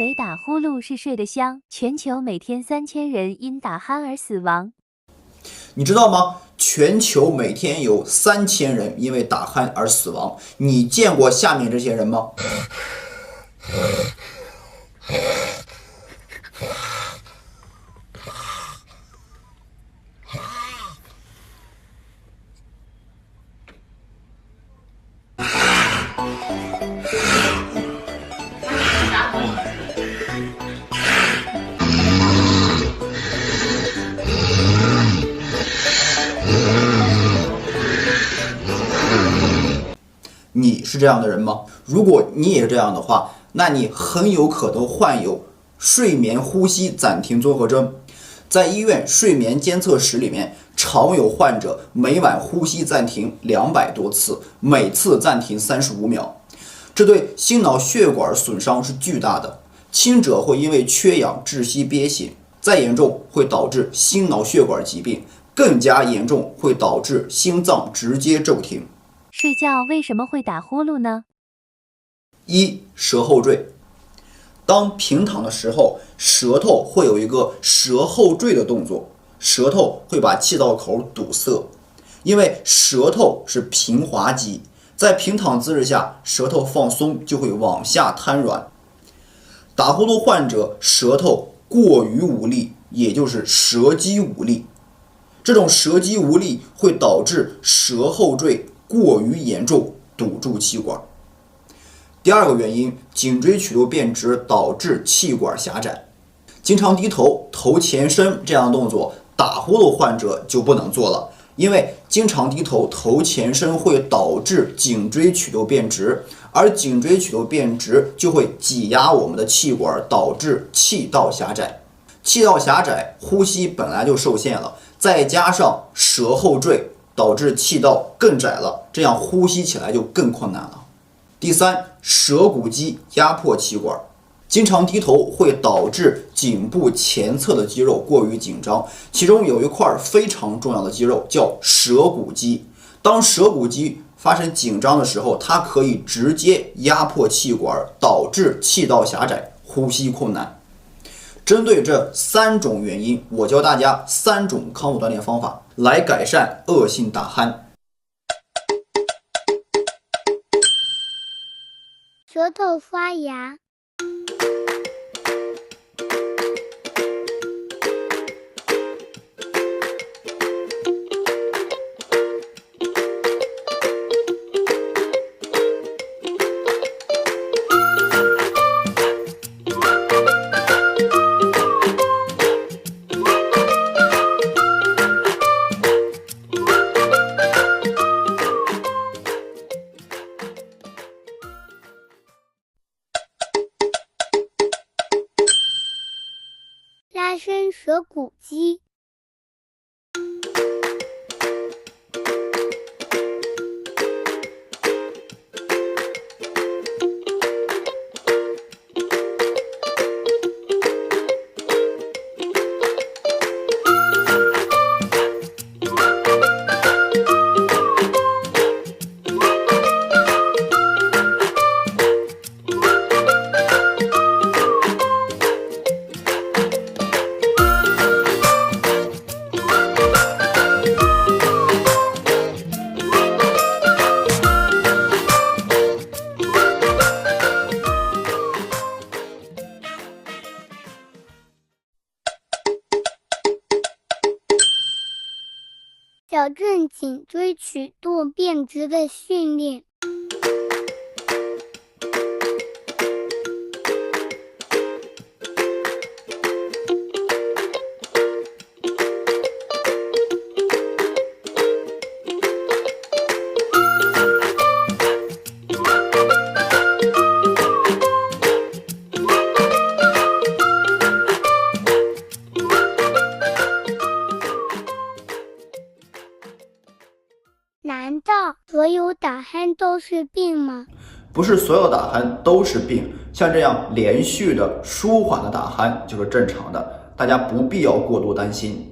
为打呼噜是睡得香，全球每天3000人因打鼾而死亡。你知道吗？全球每天有3000人因为打鼾而死亡。你见过下面这些人吗？你是这样的人吗？如果你也是这样的话，那你很有可能患有睡眠呼吸暂停综合征。在医院睡眠监测室里面，常有患者每晚呼吸暂停200多次，每次暂停35秒。这对心脑血管损伤是巨大的，轻者会因为缺氧窒息憋血，再严重会导致心脑血管疾病，更加严重会导致心脏直接骤停。睡觉为什么会打呼噜呢？一、舌后坠。当平躺的时候，舌头会有一个舌后坠的动作，舌头会把气道口堵塞。因为舌头是平滑肌，在平躺姿势下，舌头放松就会往下瘫软。打呼噜患者舌头过于无力，也就是舌肌无力。这种舌肌无力会导致舌后坠过于严重，堵住气管。第二个原因，颈椎曲度变直导致气管狭窄。经常低头、头前伸这样的动作，打呼噜患者就不能做了，因为经常低头、头前伸会导致颈椎曲度变直，而颈椎曲度变直就会挤压我们的气管，导致气道狭窄。气道狭窄，呼吸本来就受限了，再加上舌后坠，导致气道更窄了，这样呼吸起来就更困难了。第三，舌骨肌压迫气管，经常低头会导致颈部前侧的肌肉过于紧张，其中有一块非常重要的肌肉叫舌骨肌。当舌骨肌发生紧张的时候，它可以直接压迫气管，导致气道狭窄，呼吸困难。针对这3种原因，我教大家3种康复锻炼方法来改善恶性打鼾。舌头发芽。拉伸舌骨肌。矫正颈椎曲度变直的训练。难道所有打鼾都是病吗？不是所有打鼾都是病，像这样连续的舒缓的打鼾就是正常的，大家不必要过度担心。